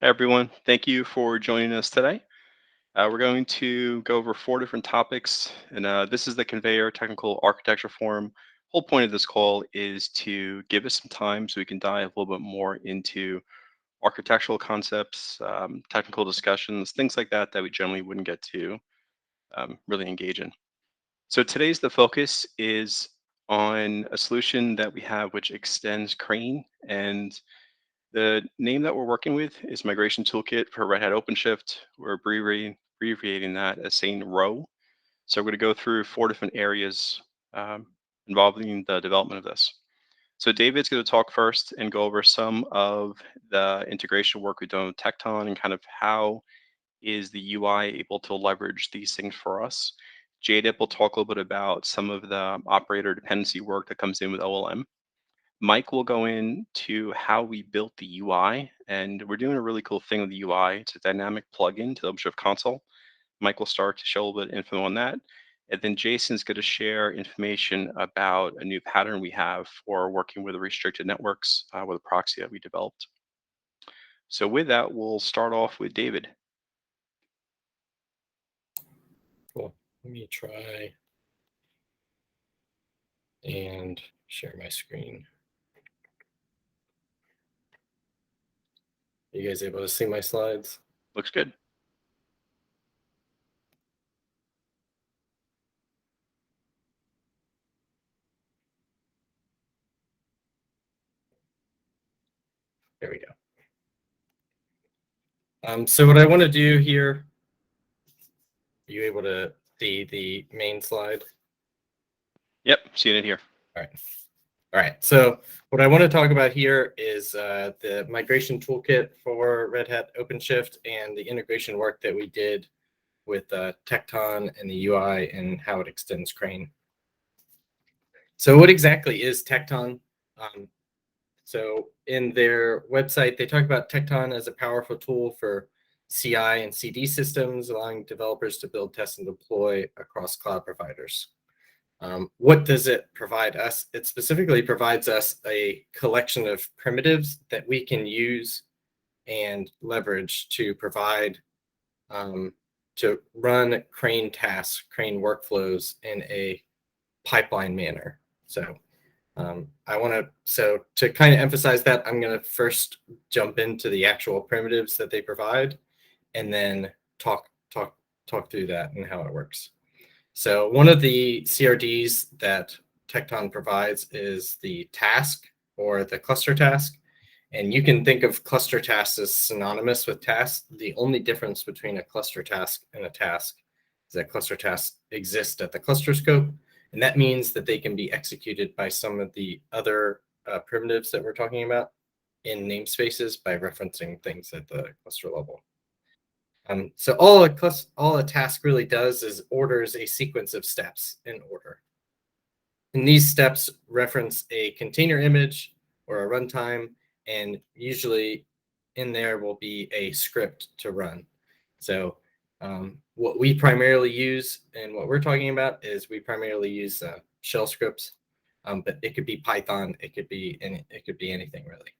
Hi, everyone. Thank you for joining us today. We're going to go over four different topics, and this is the Konveyor Technical Architecture Forum. Whole point of this call is to give us some time so we can dive a little bit more into architectural concepts, technical discussions, things like that that we generally wouldn't get to really engage in. So today's the focus is on a solution that we have which extends Crane, and the name that we're working with is Migration Toolkit for Red Hat OpenShift. We're abbreviating that as saying ROW. So we're going to go through four different areas involving the development of this. So David's going to talk first and go over some of the integration work we've done with Tekton and kind of how is the UI able to leverage these things for us. Jdip will talk a little bit about some of the operator dependency work that comes in with OLM. Mike will go into how we built the UI, and we're doing a really cool thing with the UI. It's a dynamic plugin to the OpenShift console. Mike will start to show a little bit of info on that. And then Jason's going to share information about a new pattern we have for working with restricted networks with a proxy that we developed. So with that, we'll start off with David. Cool. Let me try and share my screen. Are you guys able to see my slides? Looks good. There we go. So what I want to do here, are you able to see the main slide? Yep, seeing it here. All right. All right. So what I want to talk about here is the migration toolkit for Red Hat OpenShift and the integration work that we did with Tekton and the UI and how it extends Crane. So what exactly is Tekton? So in their website, they talk about Tekton as a powerful tool for CI and CD systems, allowing developers to build, test, and deploy across cloud providers. What does it provide us? It specifically provides us a collection of primitives that we can use and leverage to provide to run Crane tasks, Crane workflows in a pipeline manner. So to kind of emphasize that, I'm going to first jump into the actual primitives that they provide, and then talk through that and how it works. So one of the CRDs that Tekton provides is the task or the cluster task. And you can think of cluster tasks as synonymous with tasks. The only difference between a cluster task and a task is that cluster tasks exist at the cluster scope. And that means that they can be executed by some of the other primitives that we're talking about in namespaces by referencing things at the cluster level. So all a task really does is orders a sequence of steps in order. And these steps reference a container image or a runtime, and usually in there will be a script to run. So what we primarily use and what we're talking about is we primarily use shell scripts, but it could be Python, it could be anything really.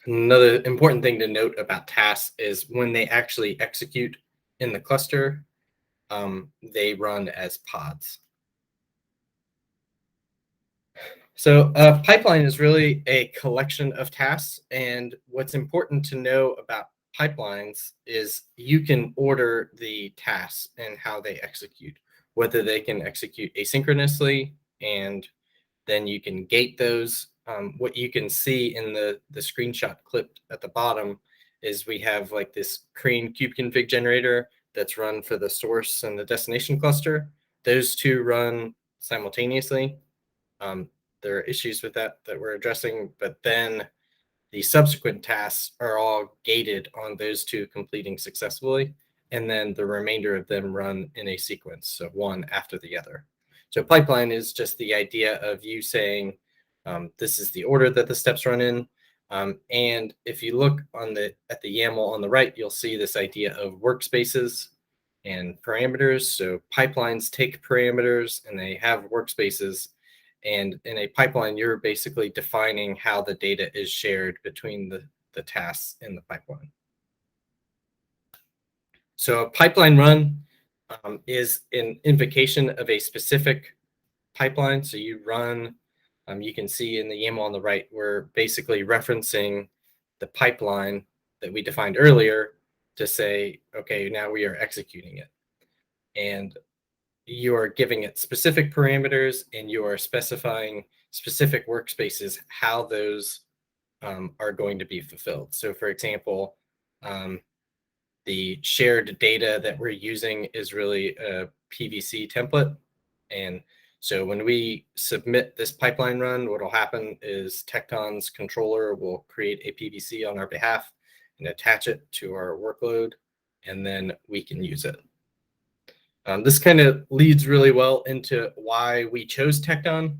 Another important thing to note about tasks is when they actually execute in the cluster, they run as pods. So a pipeline is really a collection of tasks. And what's important to know about pipelines is you can order the tasks and how they execute, whether they can execute asynchronously, and then you can gate those. What you can see in the screenshot clip at the bottom is we have like this Crane kube config generator that's run for the source and the destination cluster. Those two run simultaneously. There are issues with that we're addressing, but then the subsequent tasks are all gated on those two completing successfully, and then the remainder of them run in a sequence, so one after the other. So pipeline is just the idea of you saying, this is the order that the steps run in. And if you look at the YAML on the right, you'll see this idea of workspaces and parameters. So pipelines take parameters and they have workspaces, And in a pipeline, you're basically defining how the data is shared between the tasks in the pipeline. So a pipeline run is an invocation of a specific pipeline. So you run, you can see in the YAML on the right, we're basically referencing the pipeline that we defined earlier to say, okay, now we are executing it. And you are giving it specific parameters and you are specifying specific workspaces, how those are going to be fulfilled. So for example, the shared data that we're using is really a PVC template. And so when we submit this pipeline run, what will happen is Tekton's controller will create a PVC on our behalf and attach it to our workload, and then we can use it. This kind of leads really well into why we chose Tekton.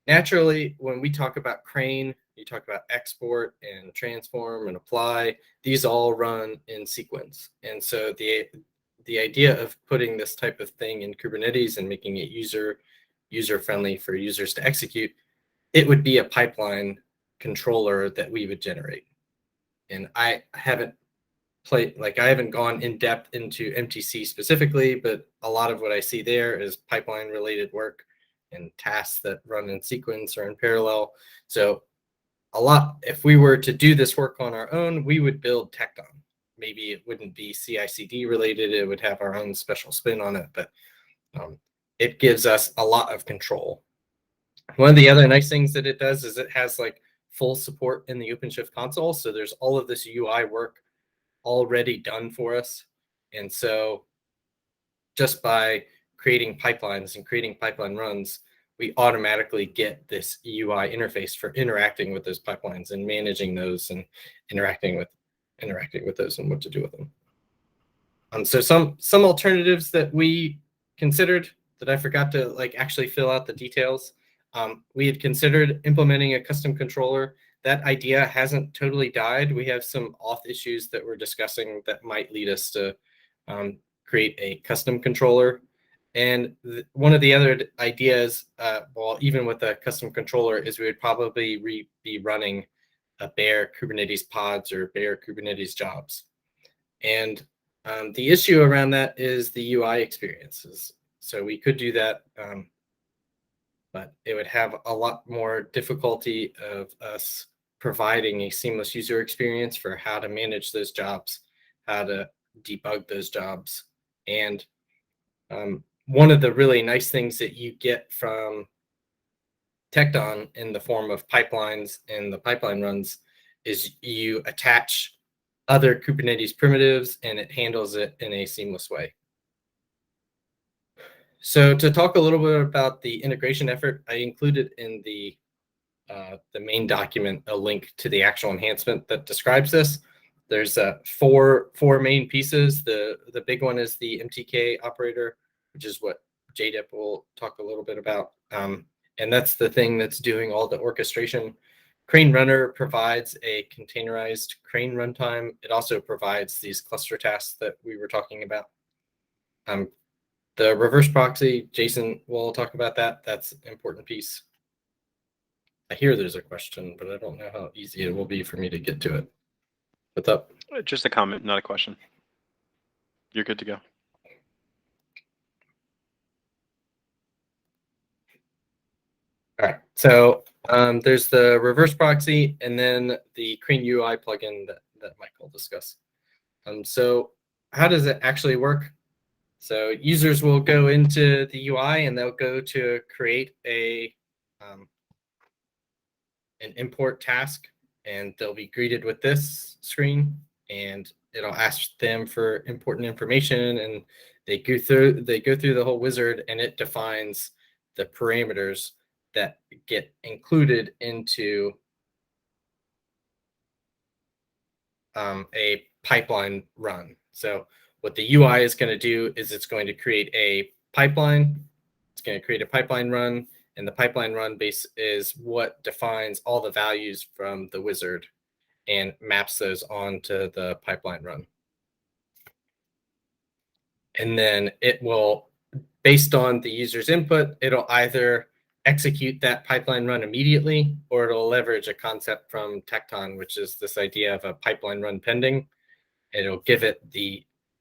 Naturally, when we talk about Crane, you talk about export and transform and apply. These all run in sequence. And so the idea of putting this type of thing in Kubernetes and making it user-friendly for users to execute, it would be a pipeline controller that we would generate. And I haven't gone in depth into MTC specifically, but a lot of what I see there is pipeline related work and tasks that run in sequence or in parallel. So if we were to do this work on our own, we would build Tekton. Maybe it wouldn't be CI/CD related. It would have our own special spin on it, but it gives us a lot of control. One of the other nice things that it does is it has like full support in the OpenShift console. So there's all of this UI work already done for us. And so just by creating pipelines and creating pipeline runs, we automatically get this UI interface for interacting with those pipelines and managing those and interacting with those and what to do with them. So some alternatives that we considered that I forgot to actually fill out the details. We had considered implementing a custom controller. That idea hasn't totally died. We have some auth issues that we're discussing that might lead us to create a custom controller. And one of the other ideas, well, even with a custom controller, is we would probably be running a bare Kubernetes pods or bare Kubernetes jobs. And the issue around that is the UI experiences. So we could do that, but it would have a lot more difficulty of us providing a seamless user experience for how to manage those jobs, how to debug those jobs. And one of the really nice things that you get from Tekton in the form of pipelines and the pipeline runs is you attach other Kubernetes primitives and it handles it in a seamless way. So to talk a little bit about the integration effort, I included in the main document a link to the actual enhancement that describes this. There's four main pieces. The big one is the MTK operator, which is what Jdip will talk a little bit about. And that's the thing that's doing all the orchestration. Crane Runner provides a containerized Crane runtime. It also provides these cluster tasks that we were talking about. The reverse proxy, Jason will talk about that. That's an important piece. I hear there's a question, but I don't know how easy it will be for me to get to it. What's up? Just a comment, not a question. You're good to go. All right, so there's the reverse proxy and then the Crane UI plugin that Mike will discuss. So how does it actually work? So users will go into the UI and they'll go to create an import task, and they'll be greeted with this screen, and it'll ask them for important information, and they go through the whole wizard, and it defines the parameters that get included into a pipeline run. So what the UI is going to do is it's going to create a pipeline. It's going to create a pipeline run, and the pipeline run base is what defines all the values from the wizard and maps those onto the pipeline run. And then it will, based on the user's input, it'll either execute that pipeline run immediately, or it'll leverage a concept from Tekton, which is this idea of a pipeline run pending. It'll give it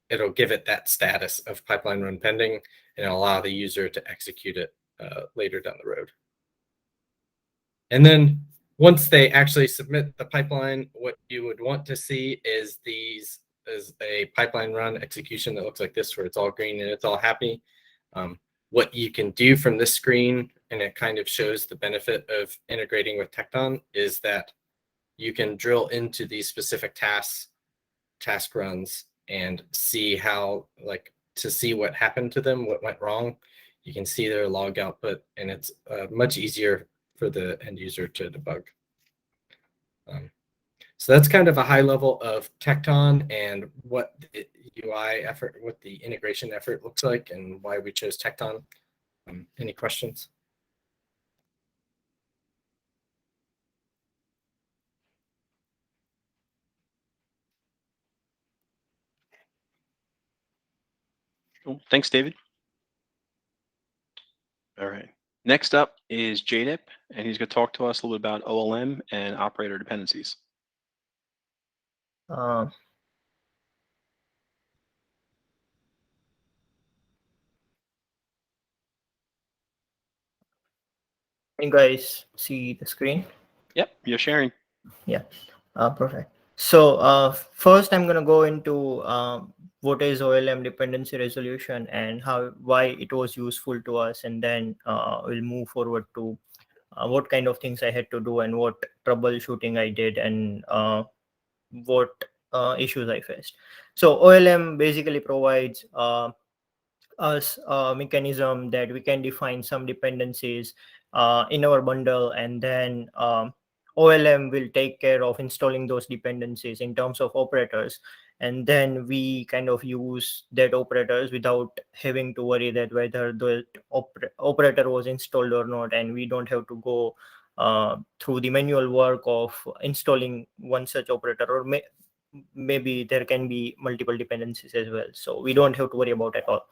that status of pipeline run pending and allow the user to execute it later down the road. And then once they actually submit the pipeline, what you would want to see is a pipeline run execution that looks like this, where it's all green and it's all happy. What you can do from this screen, and it kind of shows the benefit of integrating with Tekton, is that you can drill into these specific task runs and see how, to see what happened to them, what went wrong. You can see their log output, and it's much easier for the end user to debug. So that's kind of a high level of Tekton and what the UI effort, what the integration effort looks like, and why we chose Tekton. Any questions? Cool. Thanks, David. All right. Next up is Jdip, and he's going to talk to us a little bit about OLM and operator dependencies. Can you guys see the screen? Yep, you're sharing. Yeah, perfect. So first I'm going to go into what is OLM dependency resolution and why it was useful to us, and then we'll move forward to what kind of things I had to do and what troubleshooting I did and what issues I faced. So OLM basically provides us a mechanism that we can define some dependencies in our bundle, and then OLM will take care of installing those dependencies in terms of operators, and then we kind of use that operators without having to worry that whether the operator was installed or not, and we don't have to go through the manual work of installing one such operator, or maybe there can be multiple dependencies as well, so we don't have to worry about at all.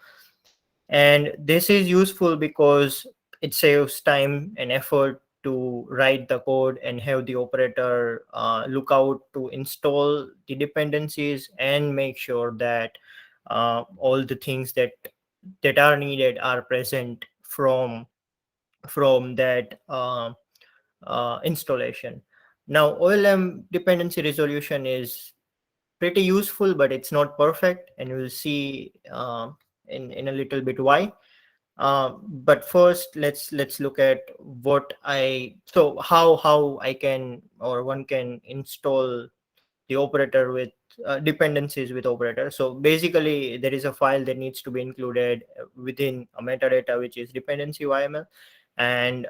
And this is useful because it saves time and effort to write the code and have the operator look out to install the dependencies and make sure that all the things that are needed are present from that installation. Now, OLM dependency resolution is pretty useful, but it's not perfect, and we'll see in a little bit why. But first, let's look at how I can, or one can, install the operator with dependencies with operator. So basically, there is a file that needs to be included within a metadata, which is dependency YML, and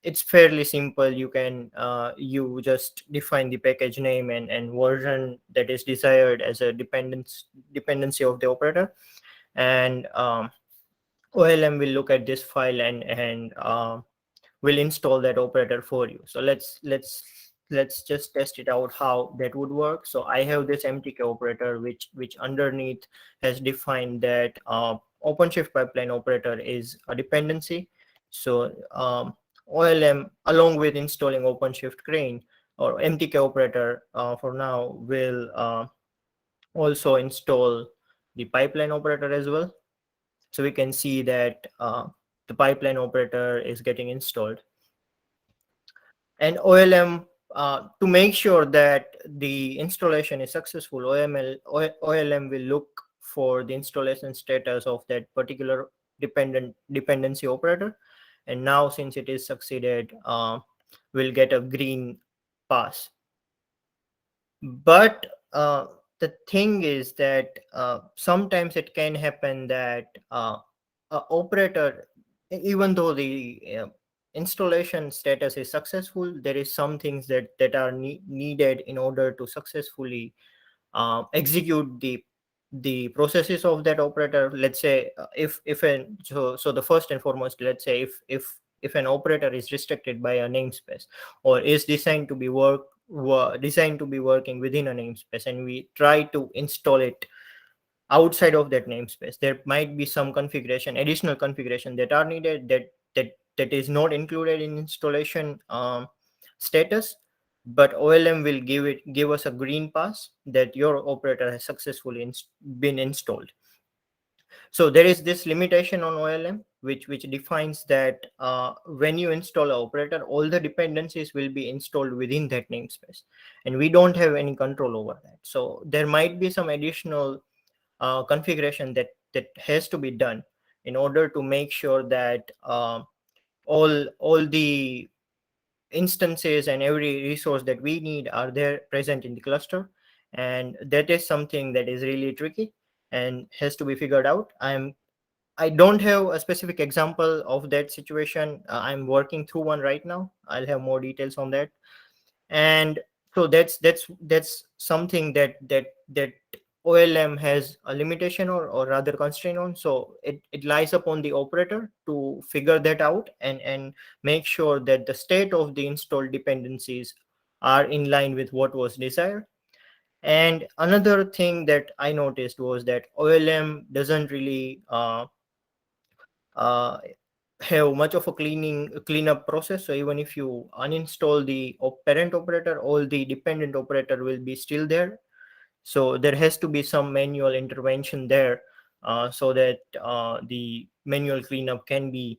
it's fairly simple. You can you just define the package name and version that is desired as a dependency of the operator, and OLM will look at this file and will install that operator for you. So let's just test it out how that would work. So I have this MTK operator which underneath has defined that OpenShift pipeline operator is a dependency. So OLM, along with installing OpenShift crane or MTK operator for now, will also install the pipeline operator as well. So we can see that the pipeline operator is getting installed. And OLM, to make sure that the installation is successful, OLM will look for the installation status of that particular dependency operator. And now, since it is succeeded, we'll get a green pass. But the thing is that sometimes it can happen that an operator, even though the installation status is successful, there is some things that are needed in order to successfully execute the processes of that operator. Let's say so the first and foremost, let's say if an operator is restricted by a namespace or is designed to be working within a namespace, and we try to install it outside of that namespace, there might be some additional configuration that are needed that that is not included in installation status, but OLM will give us a green pass that your operator has successfully been installed. So there is this limitation on OLM, which defines that when you install an operator, all the dependencies will be installed within that namespace, and we don't have any control over that. So there might be some additional configuration that has to be done in order to make sure that all the instances and every resource that we need are there present in the cluster, and that is something that is really tricky and has to be figured out. I don't have a specific example of that situation. I'm working through one right now. I'll have more details on that. And so that's something that OLM has a limitation or rather constraint on. So it lies upon the operator to figure that out and make sure that the state of the installed dependencies are in line with what was desired. And another thing that I noticed was that OLM doesn't really uh, have much of a cleanup process. So even if you uninstall the parent operator, all the dependent operator will be still there. So there has to be some manual intervention there, so that the manual cleanup can be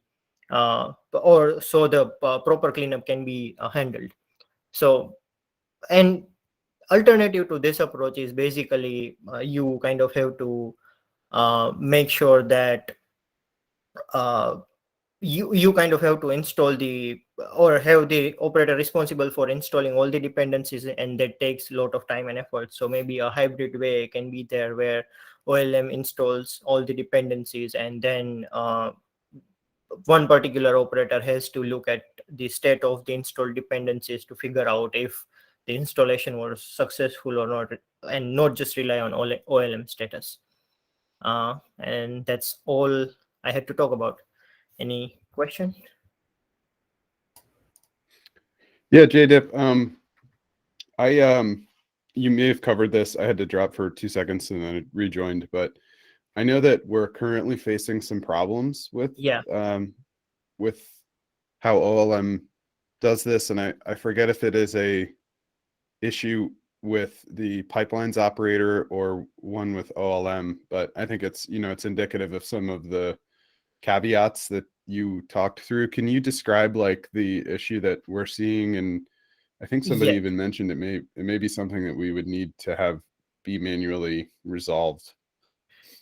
or so the proper cleanup can be handled. So, and alternative to this approach is basically you kind of have to make sure that uh, you kind of have to install the or have the operator responsible for installing all the dependencies, and that takes a lot of time and effort. So maybe a hybrid way can be there where OLM installs all the dependencies, and then one particular operator has to look at the state of the installed dependencies to figure out if the installation was successful or not, and not just rely on OLM status. And that's all I had to talk about. Any question? Yeah, Jdip. You may have covered this. I had to drop for 2 seconds and then it rejoined, but I know that we're currently facing some problems with how OLM does this, and I forget if it is a issue with the pipelines operator or one with OLM, but I think it's it's indicative of some of the caveats that you talked through. Can you describe like the issue that we're seeing? And I think somebody even mentioned it may be something that we would need to have be manually resolved.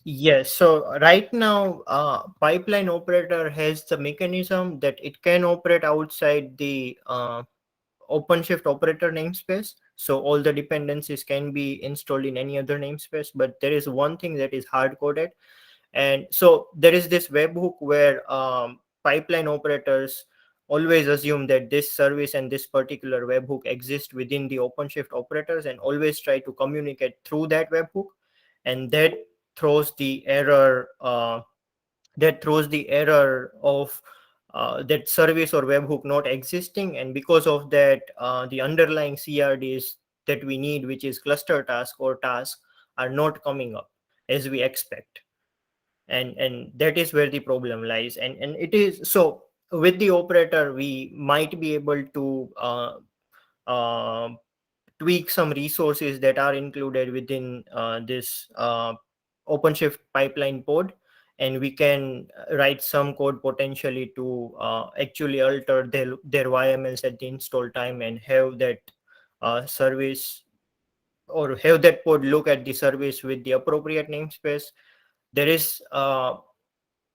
Yes. So right now, pipeline operator has the mechanism that it can operate outside the OpenShift operator namespace. So all the dependencies can be installed in any other namespace. But there is one thing that is hard coded, and so there is this webhook where pipeline operators always assume that this service and this particular webhook exist within the OpenShift operators, and always try to communicate through that webhook, and that throws the error of that service or webhook not existing. And because of that, the underlying CRDs that we need, which is cluster task or task, are not coming up as we expect. And that is where the problem lies. And it is so with the operator we might be able to uh, tweak some resources that are included within this OpenShift pipeline pod, and we can write some code potentially to actually alter their YMLs at the install time, and have that service or have that pod look at the service with the appropriate namespace. There is Jira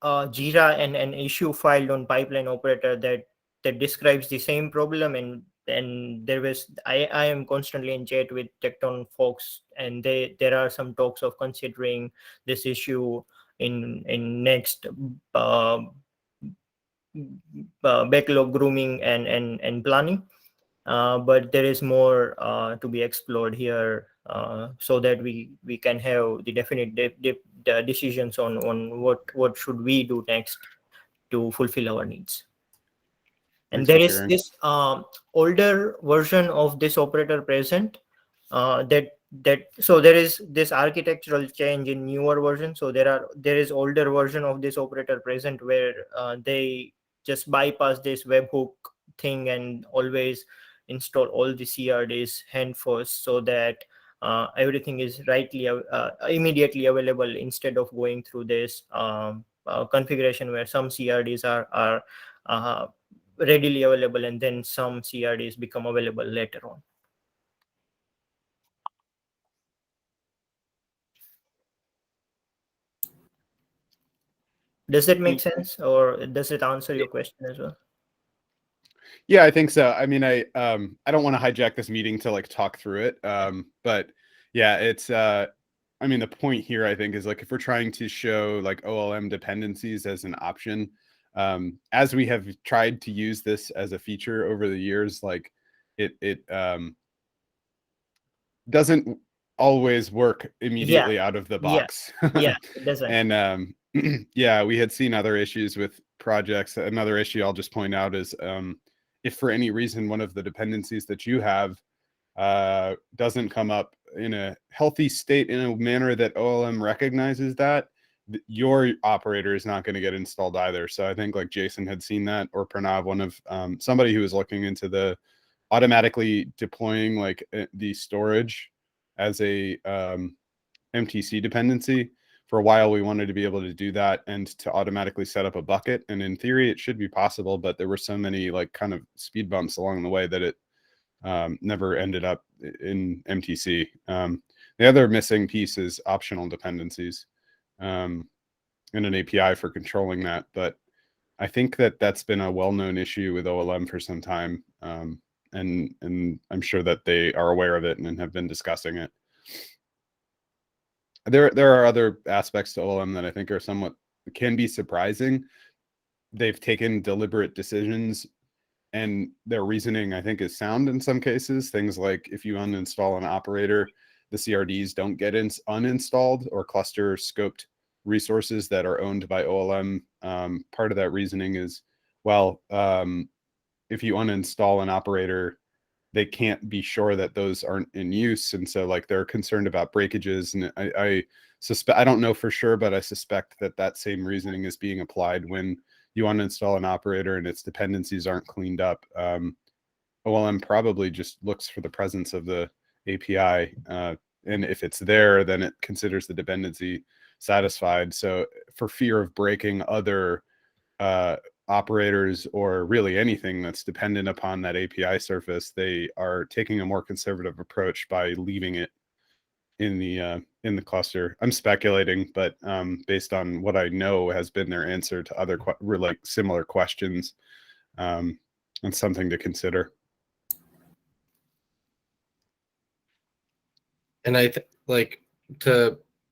and an issue filed on pipeline operator that describes the same problem, and there was I am constantly in chat with Tekton folks, and there are some talks of considering this issue in next backlog grooming and planning. But there is more to be explored here, so that we can have the definite the decisions on what should we do next to fulfill our needs. And Thanks there for is sharing. this older version of this operator present, so there is this architectural change in newer version. So there is older version of this operator present where they just bypass this webhook thing and always install all the CRDs hand first, so that everything is immediately available, instead of going through this configuration where some CRDs are readily available and then some CRDs become available later on. Does that make sense, or does it answer your question as well? Yeah, I think so. I mean, I don't want to hijack this meeting to like talk through it. But yeah, it's I mean, the point here I think is like if we're trying to show like OLM dependencies as an option, as we have tried to use this as a feature over the years, like it doesn't always work immediately out of the box. Yeah, it doesn't. And yeah, we had seen other issues with projects. Another issue I'll just point out is if for any reason one of the dependencies that you have doesn't come up in a healthy state in a manner that OLM recognizes that, your operator is not going to get installed either. So I think like Jason had seen that, or Pranav, one of somebody who was looking into the automatically deploying like the storage as a MTC dependency. For a while, we wanted to be able to do that and to automatically set up a bucket. And in theory, it should be possible, but there were so many like kind of speed bumps along the way that it never ended up in MTC. The other missing piece is optional dependencies and an API for controlling that. But I think that that's been a well-known issue with OLM for some time. And I'm sure that they are aware of it and have been discussing it. There are other aspects to OLM that I think are somewhat can be surprising. They've taken deliberate decisions, and their reasoning I think is sound in some cases. Things like if you uninstall an operator, the CRDs don't get uninstalled, or cluster scoped resources that are owned by OLM. Part of that reasoning is, well, if you uninstall an operator, they can't be sure that those aren't in use. And so like they're concerned about breakages. And I suspect, I don't know for sure, but I suspect that that same reasoning is being applied when you uninstall an operator and its dependencies aren't cleaned up. OLM probably just looks for the presence of the API. And if it's there, then it considers the dependency satisfied. So for fear of breaking other operators or really anything that's dependent upon that API surface, they are taking a more conservative approach by leaving it in the cluster. I'm speculating, but based on what I know has been their answer to other like similar questions, and something to consider. And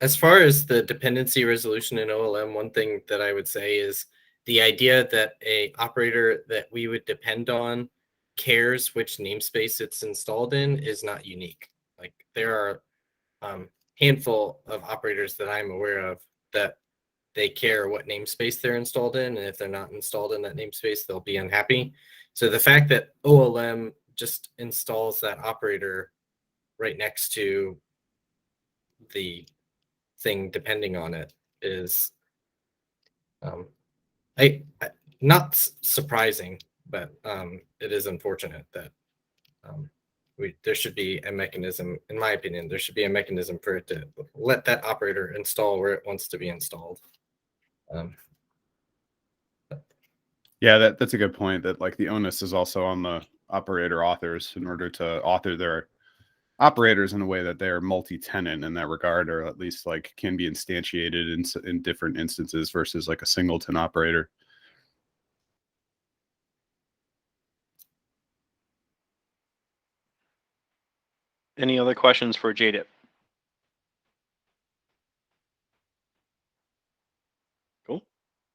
as far as the dependency resolution in OLM, one thing that I would say is the idea that a operator that we would depend on cares which namespace it's installed in is not unique. Like there are handful of operators that I'm aware of that they care what namespace they're installed in, and if they're not installed in that namespace, they'll be unhappy. So the fact that OLM just installs that operator right next to the thing depending on it is not surprising, but it is unfortunate that there should be a mechanism, in my opinion, there should be a mechanism for it to let that operator install where it wants to be installed. Yeah, that's a good point, that like the onus is also on the operator authors in order to author their operators in a way that they're multi-tenant in that regard, or at least like can be instantiated in different instances versus like a singleton operator. Any other questions for Jdip? Cool.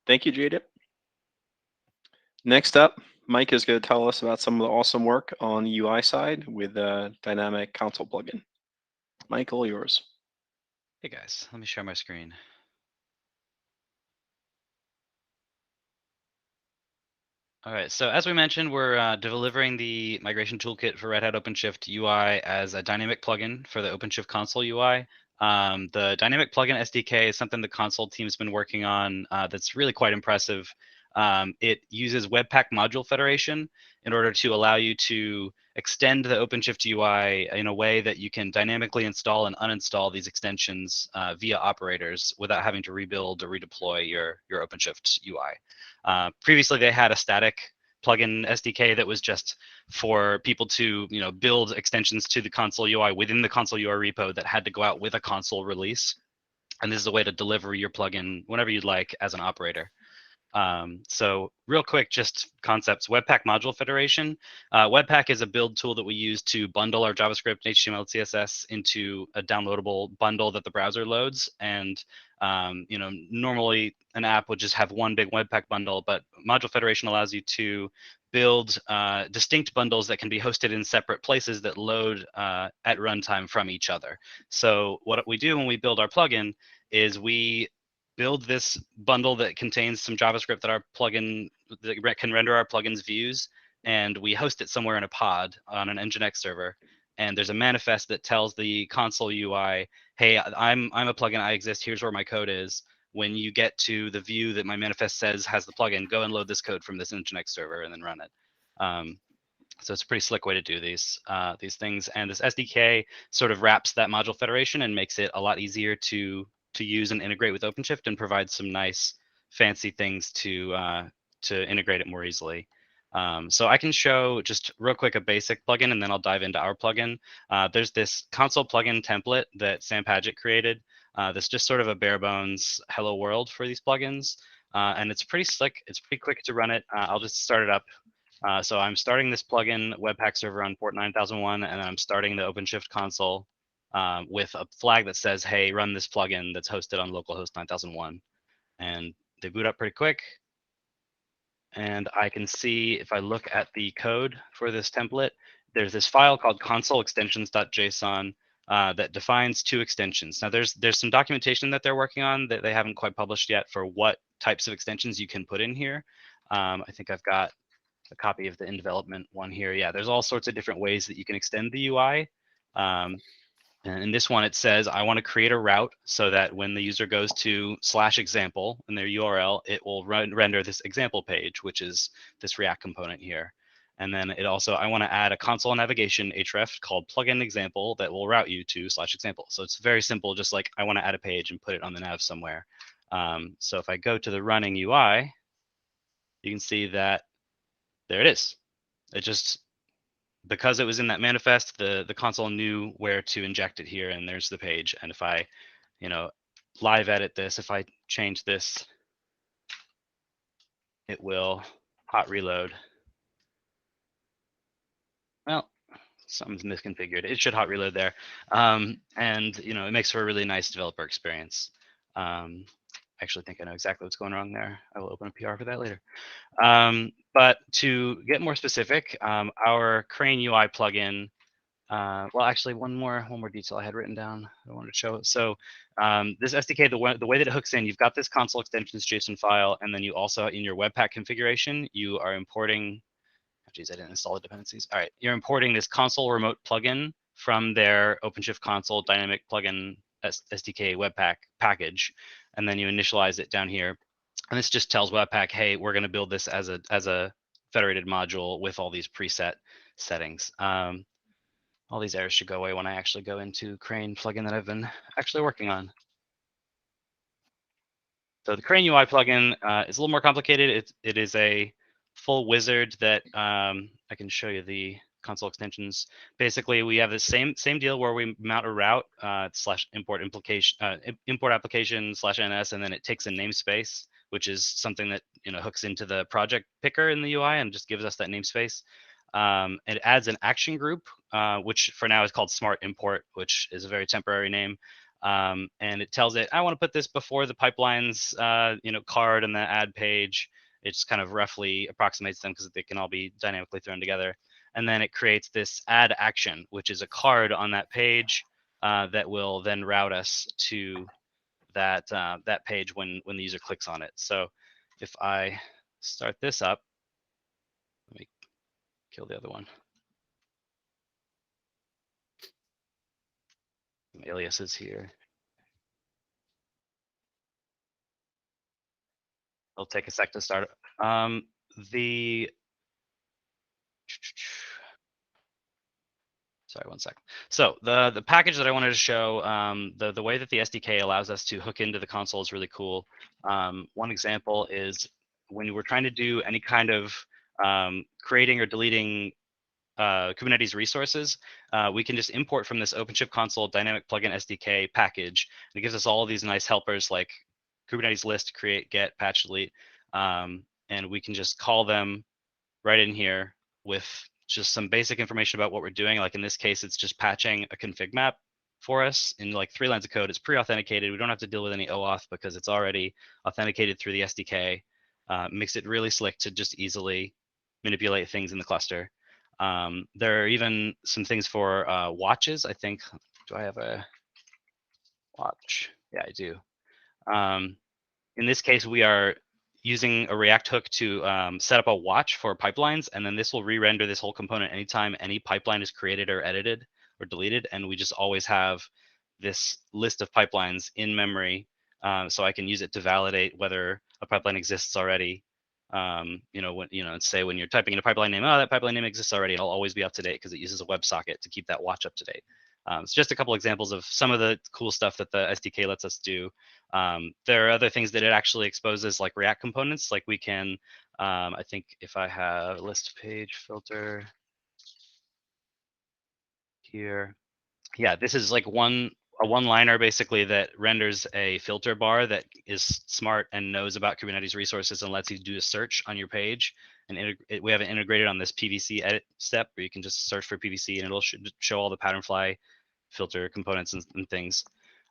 Thank you, Jdip. Next up, Mike is going to tell us about some of the awesome work on the UI side with the dynamic console plugin. Mike, all yours. Hey guys, let me share my screen. All right, so as we mentioned, we're delivering the Migration Toolkit for Red Hat OpenShift UI as a dynamic plugin for the OpenShift console UI. The dynamic plugin SDK is something the console team's been working on that's really quite impressive. It uses Webpack Module Federation in order to allow you to extend the OpenShift UI in a way that you can dynamically install and uninstall these extensions via operators without having to rebuild or redeploy your OpenShift UI. Previously, they had a static plugin SDK that was just for people to build extensions to the console UI within the console UI repo that had to go out with a console release. And this is a way to deliver your plugin whenever you'd like as an operator. So real quick, just concepts. Webpack Module Federation. Webpack is a build tool that we use to bundle our JavaScript, HTML, CSS into a downloadable bundle that the browser loads. And normally an app would just have one big Webpack bundle, but Module Federation allows you to build distinct bundles that can be hosted in separate places that load at runtime from each other. So what we do when we build our plugin is we build this bundle that contains some JavaScript that our plugin that can render our plugin's views, and we host it somewhere in a pod on an Nginx server. And there's a manifest that tells the console UI, hey, I'm a plugin, I exist, here's where my code is. When you get to the view that my manifest says has the plugin, go and load this code from this Nginx server and then run it. So it's a pretty slick way to do these things. And this SDK sort of wraps that module federation and makes it a lot easier to use and integrate with OpenShift and provide some nice fancy things to integrate it more easily. So I can show just real quick a basic plugin, and then I'll dive into our plugin. There's this console plugin template that Sam Paget created. That's just sort of a bare bones hello world for these plugins. And it's pretty slick. It's pretty quick to run it. I'll just start it up. So I'm starting this plugin Webpack server on port 9001, and then I'm starting the OpenShift console with a flag that says, hey, run this plugin that's hosted on localhost 9001. And they boot up pretty quick. And I can see if I look at the code for this template, there's this file called console-extensions.json that defines two extensions. Now there's some documentation that they're working on that they haven't quite published yet for what types of extensions you can put in here. I think I've got a copy of the in development one here. Yeah, there's all sorts of different ways that you can extend the UI. And in this one, it says, I want to create a route so that when the user goes to /example in their URL, it will render this example page, which is this React component here. And then it also, I want to add a console navigation href called plugin example that will route you to /example. So it's very simple, just like I want to add a page and put it on the nav somewhere. So if I go to the running UI, you can see that there it is. It just, because it was in that manifest, the console knew where to inject it here, and there's the page. And if I, live edit this, if I change this, it will hot reload. Well, something's misconfigured. It should hot reload there. And, it makes for a really nice developer experience. I actually think I know exactly what's going wrong there. I will open a PR for that later. But to get more specific, our Crane UI plugin, well, actually, one more detail I had written down I wanted to show. So this SDK, the way that it hooks in, you've got this console extensions JSON file, and then you also, in your Webpack configuration, you are importing, oh, geez, I didn't install the dependencies. All right, you're importing this console remote plugin from their OpenShift console dynamic plugin SDK Webpack package, and then you initialize it down here. And this just tells Webpack, hey, we're going to build this as a federated module with all these preset settings. All these errors should go away when I actually go into Crane plugin that I've been actually working on. So the Crane UI plugin is a little more complicated. It is a full wizard that I can show you the console extensions. Basically, we have the same deal where we mount a route /import application /ns, and then it takes a namespace, which is something that hooks into the project picker in the UI and just gives us that namespace. It adds an action group, which for now is called Smart Import, which is a very temporary name. And it tells it, I want to put this before the pipelines, card and the add page. It just kind of roughly approximates them because they can all be dynamically thrown together. And then it creates this add action, which is a card on that page that will then route us to that page when the user clicks on it. So if I start this up, let me kill the other one. Some aliases here. It'll take a sec to start. Sorry, one second. So the package that I wanted to show, the way that the SDK allows us to hook into the console is really cool. One example is when we're trying to do any kind of creating or deleting Kubernetes resources, we can just import from this OpenShift console dynamic plugin SDK package. And it gives us all of these nice helpers like Kubernetes list, create, get, patch, delete, and we can just call them right in here with just some basic information about what we're doing. Like in this case, it's just patching a config map for us in like 3 lines of code. It's pre-authenticated. We don't have to deal with any OAuth because it's already authenticated through the SDK. Makes it really slick to just easily manipulate things in the cluster. There are even some things for watches. I think, do I have a watch? Yeah, I do. In this case, we are using a React hook to set up a watch for pipelines, and then this will re-render this whole component anytime any pipeline is created or edited or deleted, and we just always have this list of pipelines in memory, so I can use it to validate whether a pipeline exists already. Say when you're typing in a pipeline name, oh, that pipeline name exists already, it'll always be up to date because it uses a WebSocket to keep that watch up to date. It's just a couple examples of some of the cool stuff that the SDK lets us do. There are other things that it actually exposes, like React components. Like we can, I think if I have a list page filter here, yeah, this is like a one-liner basically that renders a filter bar that is smart and knows about Kubernetes resources and lets you do a search on your page. And we have it integrated on this PVC edit step where you can just search for PVC and it'll show all the Patternfly filter components and things.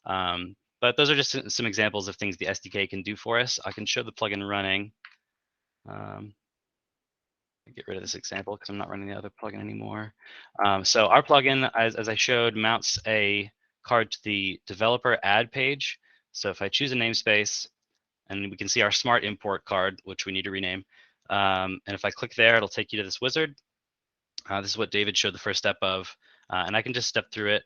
But those are just some examples of things the SDK can do for us. I can show the plugin running. Get rid of this example because I'm not running the other plugin anymore. So our plugin, as I showed, mounts a card to the developer add page. So if I choose a namespace, and we can see our smart import card, which we need to rename. And if I click there, it'll take you to this wizard. This is what David showed the first step of. And I can just step through it.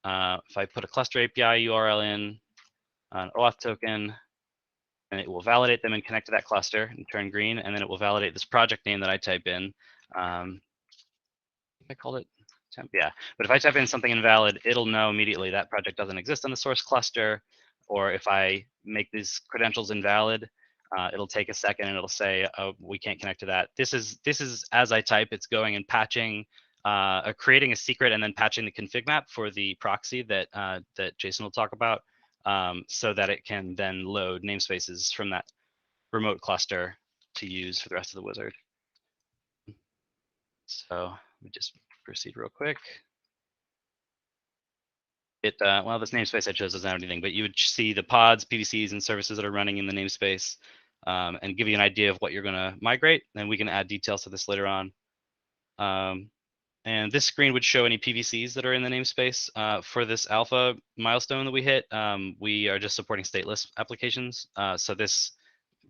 If I put a cluster API URL in, an OAuth token, and it will validate them and connect to that cluster and turn green, and then it will validate this project name that I type in. I called it temp, yeah. But if I type in something invalid, it'll know immediately that project doesn't exist on the source cluster. Or if I make these credentials invalid, it'll take a second and it'll say, oh, we can't connect to that. This is as I type, it's going and patching, creating a secret and then patching the config map for the proxy that that Jason will talk about. So that it can then load namespaces from that remote cluster to use for the rest of the wizard. So let me just proceed real quick. Well, this namespace I chose doesn't have anything, but you would see the pods, PVCs, and services that are running in the namespace and give you an idea of what you're going to migrate. And we can add details to this later on. And this screen would show any PVCs that are in the namespace. For this alpha milestone that we hit, we are just supporting stateless applications. So this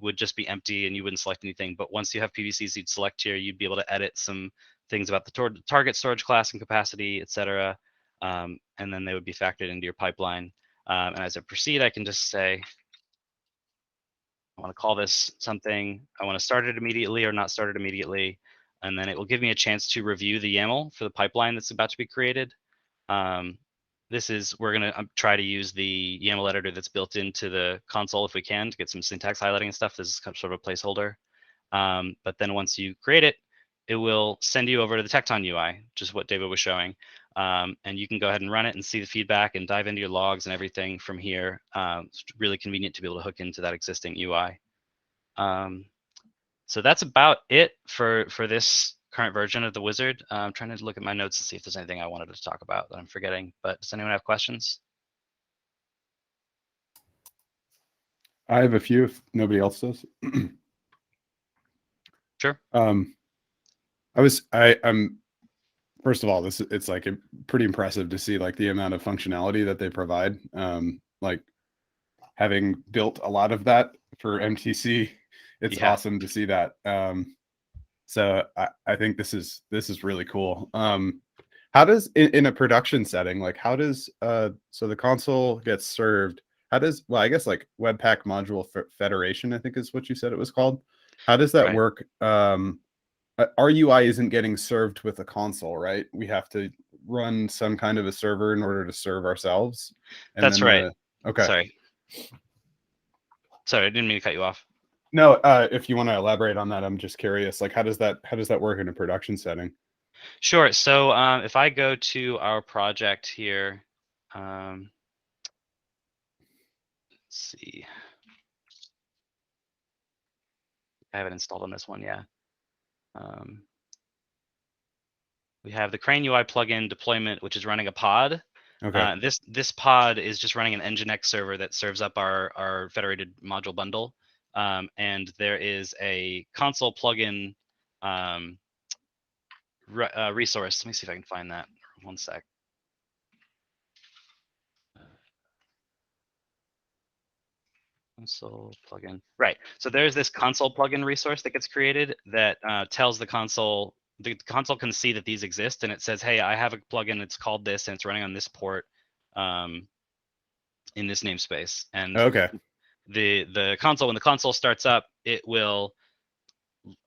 would just be empty and you wouldn't select anything. But once you have PVCs you'd select here, you'd be able to edit some things about the target storage class and capacity, etc. And then they would be factored into your pipeline. And as I proceed, I can just say, I want to call this something. I want to start it immediately or not start it immediately. And then it will give me a chance to review the YAML for the pipeline that's about to be created. We're going to try to use the YAML editor that's built into the console if we can to get some syntax highlighting and stuff. This is sort of a placeholder. But then once you create it, it will send you over to the Tekton UI, just what David was showing. And you can go ahead and run it and see the feedback and dive into your logs and everything from here. It's really convenient to be able to hook into that existing UI. So that's about it for this current version of the wizard. I'm trying to look at my notes to see if there's anything I wanted to talk about that I'm forgetting, but does anyone have questions? I have a few if nobody else does. Sure. I'm first of all, it's like pretty impressive to see like the amount of functionality that they provide. Like having built a lot of that for MTC, it's awesome to see that. So I think this is really cool. How does in a production setting, like how does so the console gets served? How does, well, I guess like Webpack module federation, I think is what you said it was called. How does that Right. work? Our UI isn't getting served with a console, right? We have to run some kind of a server in order to serve ourselves. And That's then right. okay. Sorry, I didn't mean to cut you off. No, if you want to elaborate on that, I'm just curious. Like, how does that work in a production setting? Sure. So if I go to our project here, let's see. I haven't installed on this one yet. We have the Crane UI plugin deployment, which is running a pod. Okay. This pod is just running an Nginx server that serves up our federated module bundle. And there is a console plugin resource. Let me see if I can find that. One sec. Console plugin. Right. So there's this console plugin resource that gets created that tells the console can see that these exist, and it says, hey, I have a plugin, it's called this, and it's running on this port in this namespace. And Okay. the console, when the console starts up, it will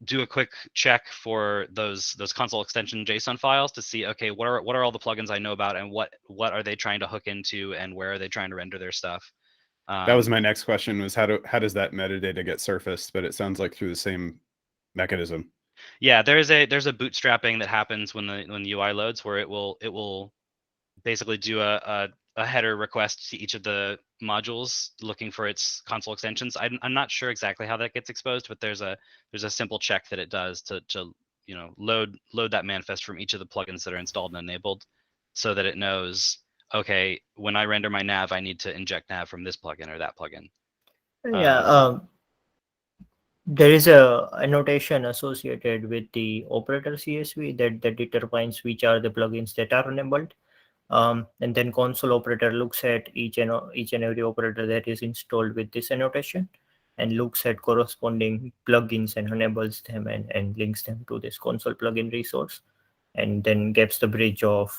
do a quick check for those console extension JSON files to see, okay, what are all the plugins I know about, and what are they trying to hook into, and where are they trying to render their stuff. That was my next question, was how does that metadata get surfaced? But it sounds like through the same mechanism. Yeah, there's a bootstrapping that happens when the UI loads, where it will basically do a header request to each of the modules looking for its console extensions. I'm not sure exactly how that gets exposed, but there's a simple check that it does to load that manifest from each of the plugins that are installed and enabled, so that it knows, okay, when I render my nav, I need to inject nav from this plugin or that plugin. Yeah. There is a annotation associated with the operator CSV that determines which are the plugins that are enabled. And then console operator looks at each and every operator that is installed with this annotation, and looks at corresponding plugins and enables them and links them to this console plugin resource, and then gets the bridge of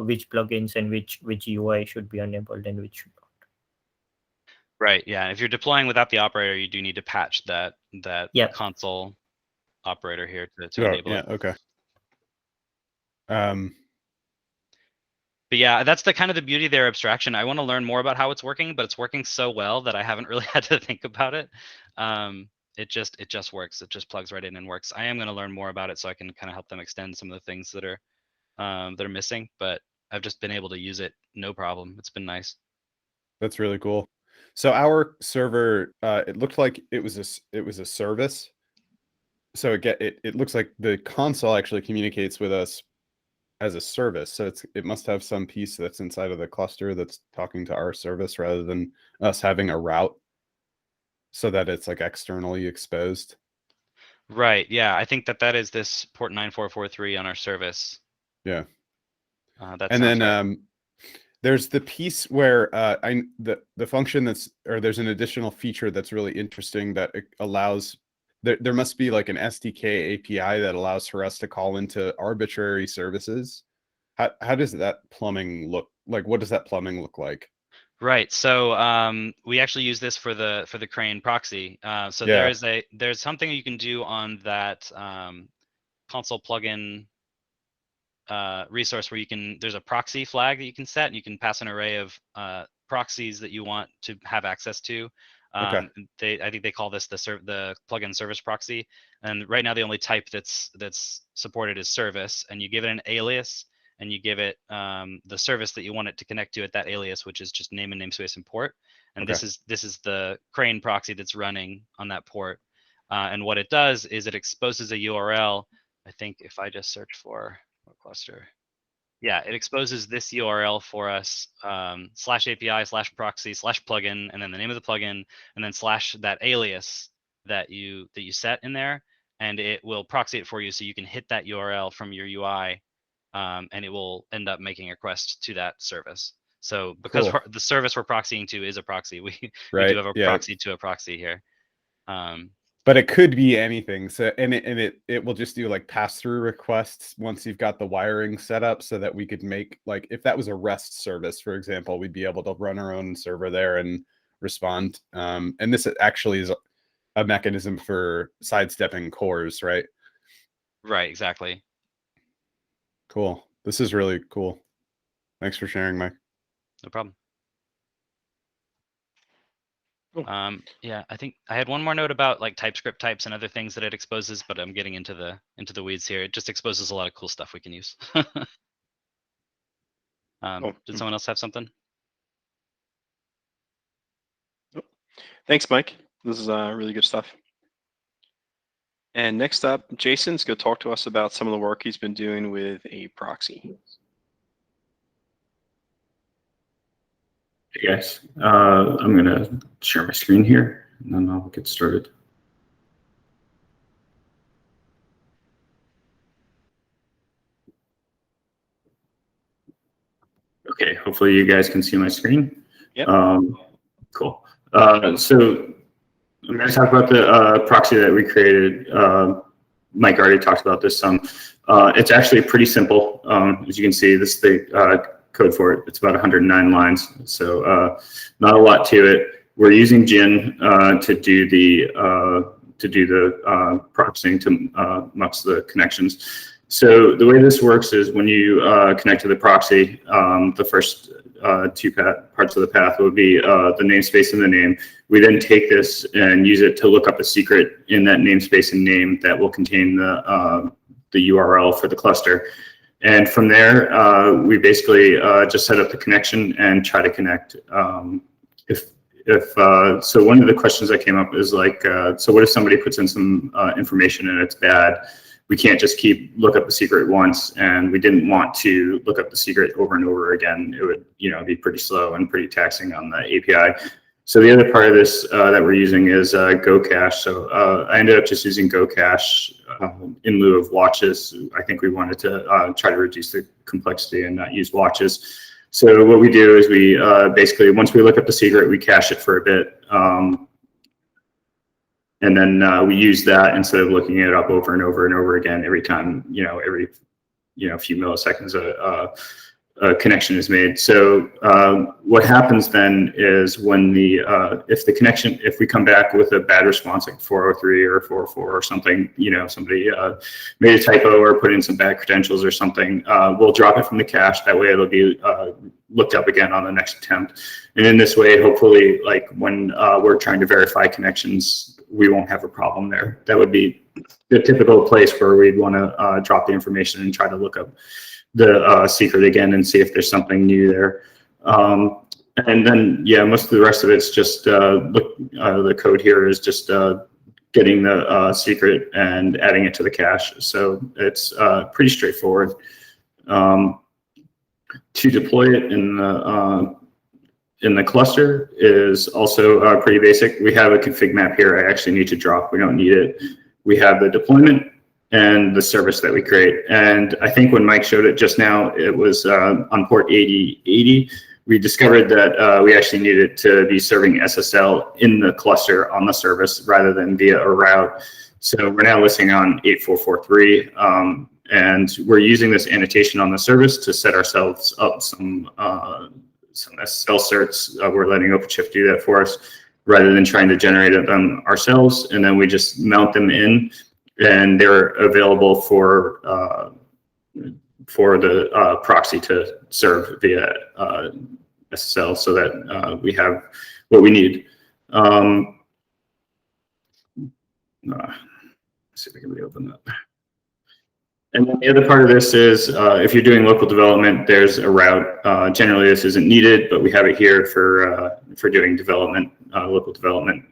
which plugins and which UI should be enabled and which should not. Right. Yeah. If you're deploying without the operator, you do need to patch that Yep. console operator here to Oh, enable yeah. it. Okay. But yeah, that's the kind of the beauty of their abstraction. I want to learn more about how it's working, but it's working so well that I haven't really had to think about it. It just works. It just plugs right in and works. I am going to learn more about it so I can kind of help them extend some of the things that are missing. But I've just been able to use it no problem. It's been nice. That's really cool. So our server, it looked like it was a service. So it looks like the console actually communicates with us as a service. So it must have some piece that's inside of the cluster that's talking to our service, rather than us having a route so that it's like externally exposed. Right. Yeah. I think that is this port 9443 on our service. Yeah. That And sounds then right. there's the piece where the function there's an additional feature that's really interesting that it allows. There must be like an SDK API that allows for us to call into arbitrary services. How does that plumbing look like? What does that plumbing look like? Right. So we actually use this for the Crane proxy. So Yeah. there's something you can do on that console plugin resource where there's a proxy flag that you can set, and you can pass an array of proxies that you want to have access to. I think they call this the plugin service proxy. And right now the only type that's supported is service, and you give it an alias, and you give it the service that you want it to connect to at that alias, which is just name and namespace and port. And this is the Crane proxy that's running on that port. And what it does is it exposes a URL. I think if I just search for cluster, yeah, it exposes this URL for us, /API/proxy/plugin, and then the name of the plugin, and then / that alias that you set in there, and it will proxy it for you, so you can hit that URL from your UI, and it will end up making a request to that service. So because Cool. the service we're proxying to is a proxy, we Right. do have a Yeah. proxy to a proxy here. But it could be anything. So it will just do like pass-through requests once you've got the wiring set up, so that we could make, like, if that was a REST service, for example, we'd be able to run our own server there and respond. And this actually is a mechanism for sidestepping cores, right? Right, exactly. Cool. This is really cool. Thanks for sharing, Mike. No problem. Cool. Yeah, I think I had one more note about like TypeScript types and other things that it exposes, but I'm getting into the weeds here. It just exposes a lot of cool stuff we can use. Did someone else have something? Thanks, Mike. This is really good stuff. And next up, Jason's going to talk to us about some of the work he's been doing with a proxy. Hey guys, I'm going to share my screen here and then I'll get started. Okay, hopefully you guys can see my screen. Yep. Cool. So I'm going to talk about the proxy that we created. Mike already talked about this some. It's actually pretty simple. As you can see, this is the code for it. It's about 109 lines, so not a lot to it. We're using Gin to do the proxying to mux the connections. So the way this works is when you connect to the proxy, the first two parts of the path would be the namespace and the name. We then take this and use it to look up a secret in that namespace and name that will contain the URL for the cluster. And from there, we basically just set up the connection and try to connect. So one of the questions that came up is like, so what if somebody puts in some information and it's bad? We can't just look up the secret once, and we didn't want to look up the secret over and over again. It would, be pretty slow and pretty taxing on the API. So the other part of this that we're using is Go Cache. So I ended up just using Go Cache in lieu of watches. I think we wanted to try to reduce the complexity and not use watches. So what we do is we basically, once we look up the secret, we cache it for a bit. And then we use that instead of looking it up over and over and over again every time, every few milliseconds a connection is made. So what happens then is when if we come back with a bad response like 403 or 404 or something, somebody made a typo or put in some bad credentials or something, we'll drop it from the cache. That way it'll be looked up again on the next attempt. And in this way, hopefully, like when we're trying to verify connections, we won't have a problem there. That would be the typical place where we'd want to drop the information and try to look up the secret again and see if there's something new there. And then, yeah, most of the rest of it's just the code here is just getting the secret and adding it to the cache. So it's pretty straightforward. To deploy it in the cluster is also pretty basic. We have a config map here. I actually need to drop. We don't need it. We have the deployment and the service that we create. And I think when Mike showed it just now, it was on port 8080. We discovered that we actually needed to be serving SSL in the cluster on the service rather than via a route. So we're now listening on 8443. And we're using this annotation on the service to set ourselves up some SSL certs. We're letting Openshift do that for us rather than trying to generate them ourselves. And then we just mount them in, and they're available for the proxy to serve via SSL so that we have what we need. Let's see if we can reopen that. And then the other part of this is if you're doing local development, there's a route. Generally, this isn't needed, but we have it here for doing development, local development.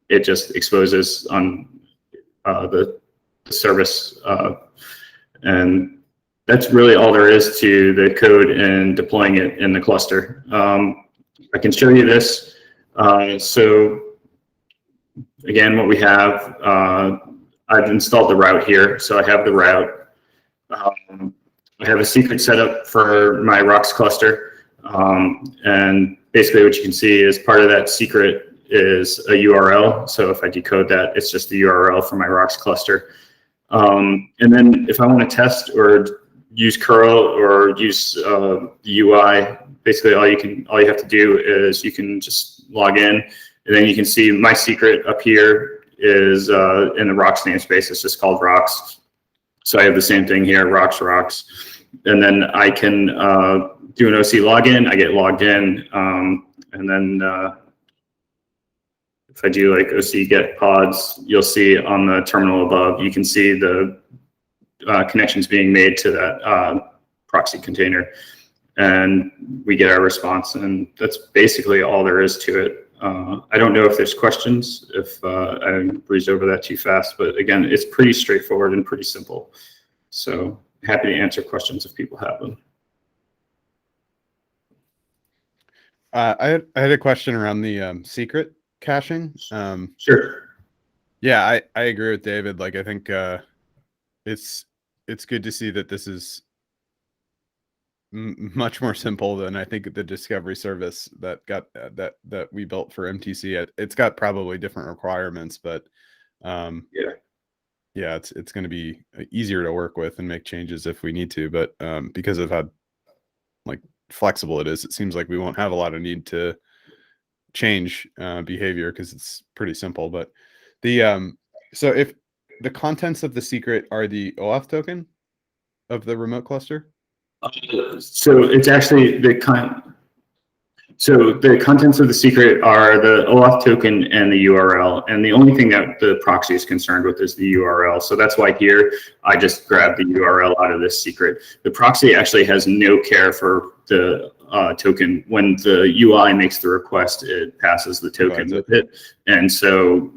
It just exposes on the service, and that's really all there is to the code and deploying it in the cluster. I can show you this. So again, what we have. I've installed the route here, so I have the route. I have a secret set up for my rocks cluster, and basically what you can see is part of that secret is a URL. So if I decode that, it's just the URL for my rocks cluster. And then if I want to test or use curl or use the UI, basically all you have to do is you can just log in And then you can see my secret up here is in the rocks namespace. It's just called rocks. So I have the same thing here, rocks. And then I can do an OC login. I get logged in. And then if I do like OC get pods, you'll see on the terminal above, you can see the connections being made to that proxy container. And we get our response. And that's basically all there is to it. I don't know if there's questions, if I breezed over that too fast, but again, it's pretty straightforward and pretty simple. So happy to answer questions if people have them. I had a question around the secret caching. Sure. Yeah, I agree with David. Like, I think it's good to see that this is much more simple than I think the discovery service that got that we built for MTC. It's got probably different requirements, but yeah, it's going to be easier to work with and make changes if we need to. But because of how like flexible it is, it seems like we won't have a lot of need to change behavior because it's pretty simple. But the so if the contents of the secret are the OAuth token of the remote cluster. So it's actually the contents of the secret are the OAuth token and the URL, and the only thing that the proxy is concerned with is the URL. So that's why here I just grabbed the URL out of this secret. The proxy actually has no care for the token. When the UI makes the request, it passes the token with it, and so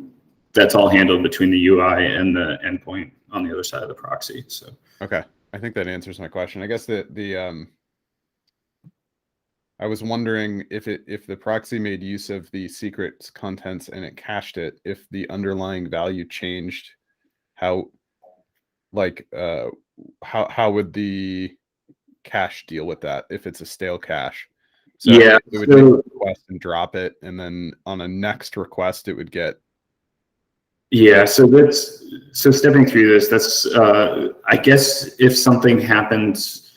that's all handled between the UI and the endpoint on the other side of the proxy. So okay. I think that answers my question. I guess I was wondering if the proxy made use of the secret's contents and it cached it, if the underlying value changed, how would the cache deal with that if it's a stale cache? So yeah, it would make a request and drop it, and then on a next request it would get. Yeah, so stepping through this, that's I guess if something happens,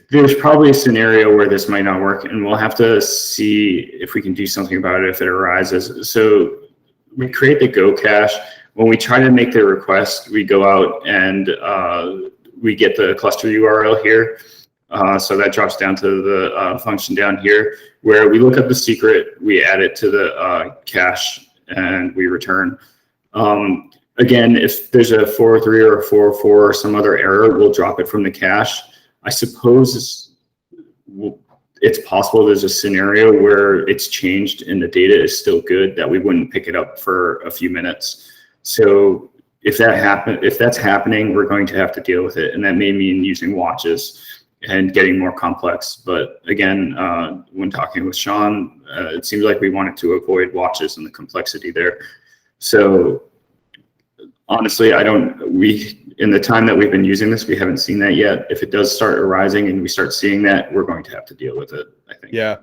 there's probably a scenario where this might not work, and we'll have to see if we can do something about it if it arises. So we create the Go cache. When we try to make the request, we go out and we get the cluster URL here. So that drops down to the function down here where we look up the secret, we add it to the cache, and we return. Again, if there's a 403 or a 404 or some other error, we'll drop it from the cache. I suppose it's possible there's a scenario where it's changed and the data is still good that we wouldn't pick it up for a few minutes. So if that's happening, we're going to have to deal with it, and that may mean using watches and getting more complex. But again, when talking with Sean, it seems like we wanted to avoid watches and the complexity there. So honestly, in the time that we've been using this, we haven't seen that yet. If it does start arising and we start seeing that, we're going to have to deal with it, I think. Yeah.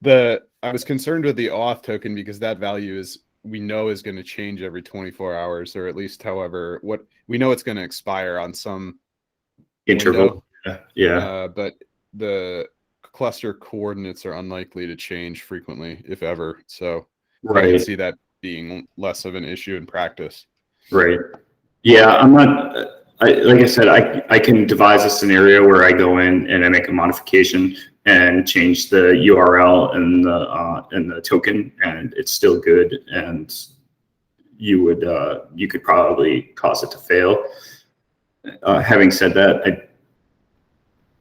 I was concerned with the auth token because that value we know is going to change every 24 hours, or at least however, we know it's going to expire on some interval. Window. Yeah. But the cluster coordinates are unlikely to change frequently, if ever. So I can see that being less of an issue in practice. Right. Yeah, I'm not. Like I said, I can devise a scenario where I go in and I make a modification and change the URL and the token, and it's still good. And you could probably cause it to fail. Having said that,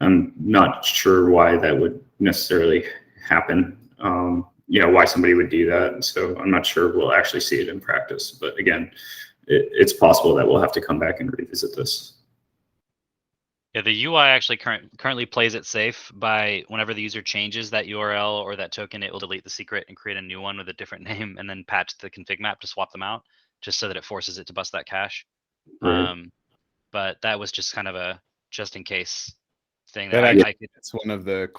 I'm not sure why that would necessarily happen. Why somebody would do that. So I'm not sure we'll actually see it in practice. But again, it's possible that we'll have to come back and revisit this. Yeah, the UI actually currently plays it safe by whenever the user changes that URL or that token, it will delete the secret and create a new one with a different name and then patch the config map to swap them out, just so that it forces it to bust that cache. Right. But that was just kind of a just in case thing. It's one of the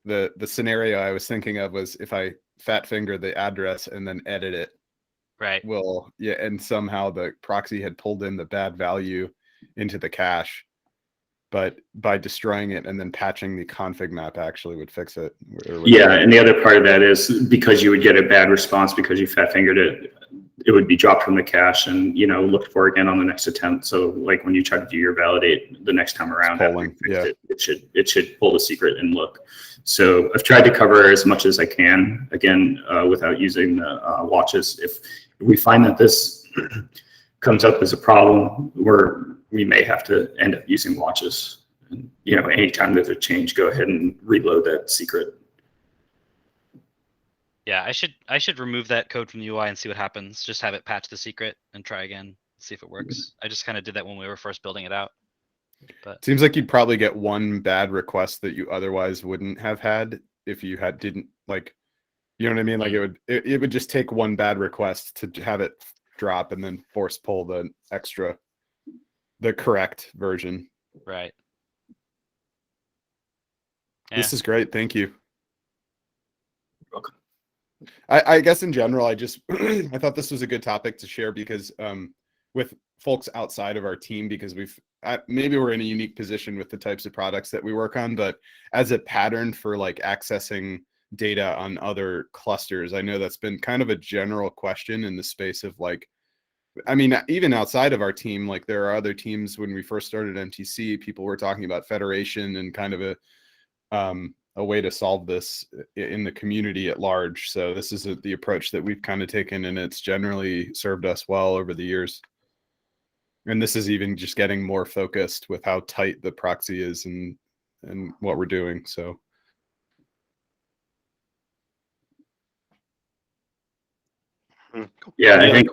the scenario I was thinking of was if I fat finger the address and then edit it. Right. Well, yeah, and somehow the proxy had pulled in the bad value into the cache, but by destroying it and then patching the config map actually would fix it. Yeah, and the other part of that is because you would get a bad response because you fat fingered it, it would be dropped from the cache and, you know, looked for again on the next attempt. So like when you try to do your validate the next time around, polling, yeah, it should pull the secret and look. So I've tried to cover as much as I can, again, without using the watches. If we find that this comes up as a problem, we may have to end up using watches. And, you know, anytime there's a change, go ahead and reload that secret. Yeah, I should remove that code from the UI and see what happens. Just have it patch the secret and try again, see if it works. I just kind of did that when we were first building it out. But seems like you'd probably get one bad request that you otherwise wouldn't have had if you didn't like, you know what I mean? Like it would just take one bad request to have it drop and then force pull the correct version. right. This is great. Thank you. Welcome. I guess in general, I just I thought this was a good topic to share because with folks outside of our team, because maybe we're in a unique position with the types of products that we work on, but as a pattern for like accessing data on other clusters, I know that's been kind of a general question in the space of like, I mean, even outside of our team, like there are other teams. When we first started MTC, people were talking about federation and kind of a way to solve this in the community at large. So this is the approach that we've kind of taken, and it's generally served us well over the years. And this is even just getting more focused with how tight the proxy is and what we're doing. So. Yeah, I think.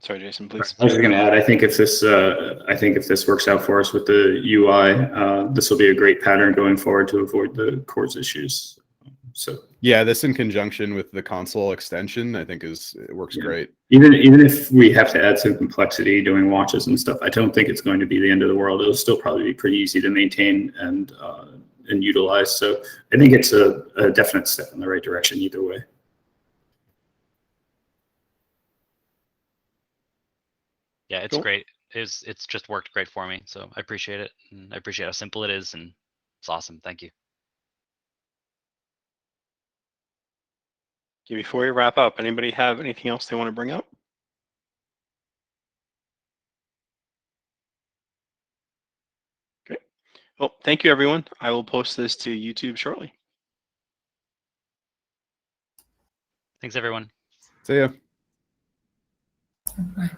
Sorry, Jason, please. I was just going to add. I think if this works out for us with the UI, this will be a great pattern going forward to avoid the CORS issues. So yeah, this in conjunction with the console extension, I think it works great. Even if we have to add some complexity doing watches and stuff, I don't think it's going to be the end of the world. It'll still probably be pretty easy to maintain and utilize. So I think it's a definite step in the right direction either way. Yeah, it's great. It's just worked great for me. So I appreciate it. And I appreciate how simple it is, and it's awesome. Thank you. Okay, before we wrap up, anybody have anything else they want to bring up? Okay. Well, thank you, everyone. I will post this to YouTube shortly. Thanks, everyone. See ya. Bye.